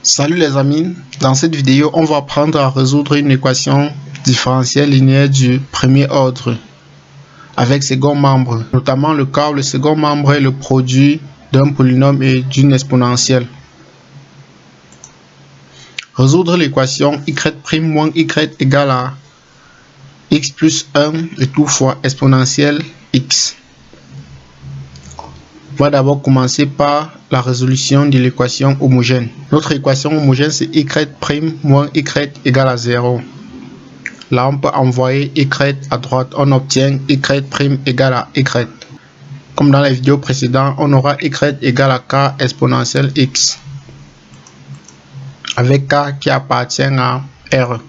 Salut les amis, dans cette vidéo on va apprendre à résoudre une équation différentielle linéaire du premier ordre avec second membre, notamment le cas où le second membre est le produit d'un polynôme et d'une exponentielle. Résoudre l'équation y' moins y égale à x plus 1 et tout fois exponentielle x. On va d'abord commencer par la résolution de l'équation homogène. Notre équation homogène c'est y' moins y égale à 0. Là on peut envoyer y à droite, on obtient y' égale à y. Comme dans les vidéos précédentes, on aura y égale à k exponentielle x avec k qui appartient à r.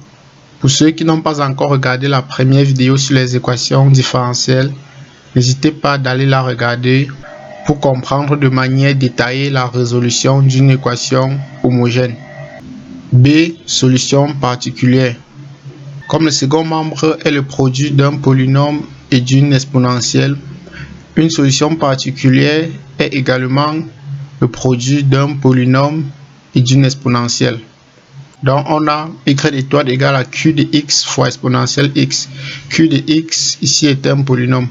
Pour ceux qui n'ont pas encore regardé la première vidéo sur les équations différentielles, n'hésitez pas d'aller la regarder pour comprendre de manière détaillée la résolution d'une équation homogène. B. Solution particulière. Comme le second membre est le produit d'un polynôme et d'une exponentielle, une solution particulière est également le produit d'un polynôme et d'une exponentielle. Donc on a y étoile égale à q de x fois exponentielle x. Q de x ici est un polynôme.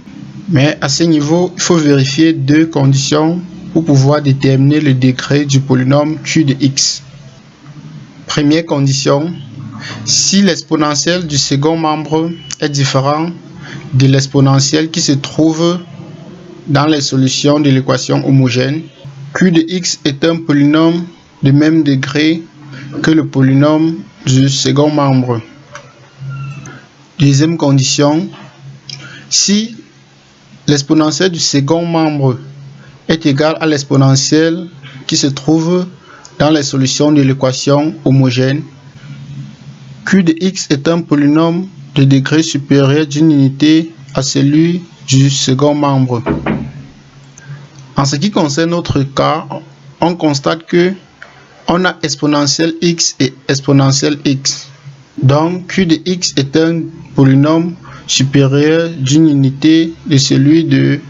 Mais à ce niveau, il faut vérifier deux conditions pour pouvoir déterminer le degré du polynôme q de x. Première condition, si l'exponentielle du second membre est différent de l'exponentielle qui se trouve dans les solutions de l'équation homogène, q de x est un polynôme de même degré que le polynôme du second membre. Deuxième condition, si l'exponentielle du second membre est égale à l'exponentielle qui se trouve dans les solutions de l'équation homogène, q de x est un polynôme de degré supérieur d'une unité à celui du second membre. En ce qui concerne notre cas, on constate que on a exponentielle x et exponentielle x. Donc q de x est un polynôme supérieur d'une unité de celui du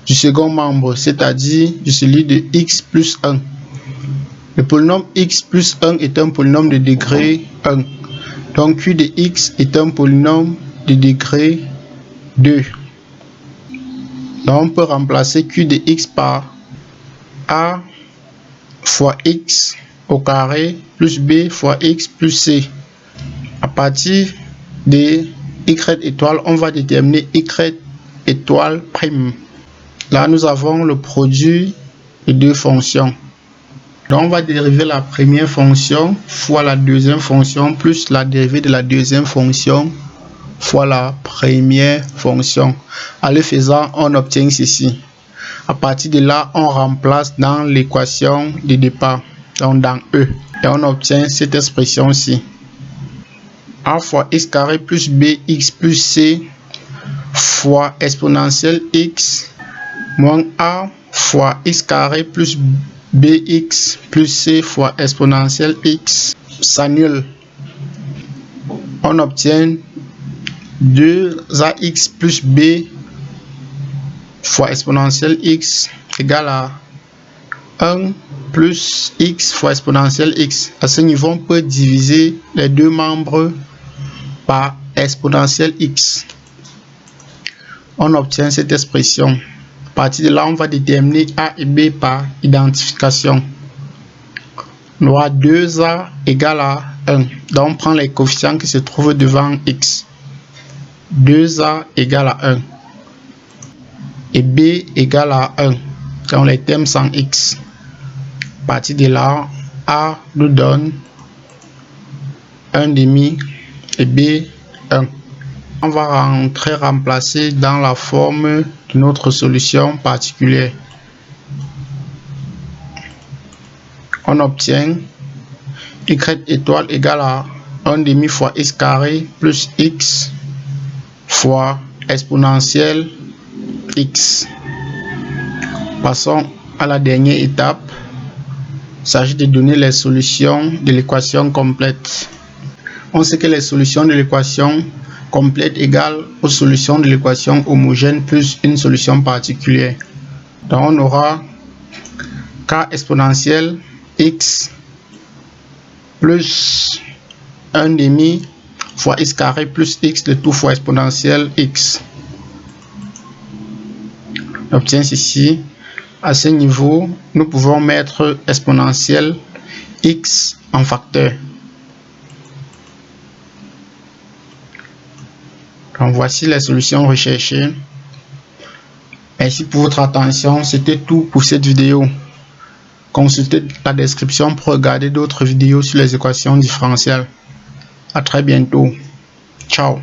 second membre, c'est-à-dire de celui de x plus 1. Le polynôme x plus 1 est un polynôme de degré 1. Donc q de x est un polynôme de degré 2. Donc on peut remplacer q de x par a fois x au carré plus b fois x plus c. À partir de y étoile, on va déterminer y étoile prime. Là, nous avons le produit de deux fonctions. Donc, on va dériver la première fonction fois la deuxième fonction plus la dérivée de la deuxième fonction fois la première fonction. En le faisant, on obtient ceci. À partir de là, on remplace dans l'équation de départ, donc dans E, et on obtient cette expression-ci. A fois x carré plus bx plus c fois exponentielle x moins a fois x carré plus bx plus c fois exponentielle x s'annule. On obtient 2ax plus b fois exponentielle x égale à 1 plus x fois exponentielle x. À ce niveau, on peut diviser les deux membres par exponentielle x. On obtient cette expression. À partir de là, on va déterminer a et b par identification. On aura 2a égale à 1. Donc, on prend les coefficients qui se trouvent devant x. 2a égale à 1. Et b égale à 1. Donc, les termes sans x. À partir de là, a nous donne 1 demi et b 1. On va remplacer dans la forme de notre solution particulière. On obtient y étoile égale à 1 demi fois x carré plus x fois exponentielle x. Passons à la dernière étape. Il s'agit de donner les solutions de l'équation complète. On sait que les solutions de l'équation complète égale aux solutions de l'équation homogène plus une solution particulière. Donc on aura k exponentielle x plus 1 demi fois x carré plus x, le tout fois exponentielle x. On obtient ceci. À ce niveau, nous pouvons mettre exponentielle x en facteur. Donc voici les solutions recherchées. Merci pour votre attention. C'était tout pour cette vidéo. Consultez la description pour regarder d'autres vidéos sur les équations différentielles. À très bientôt. Ciao.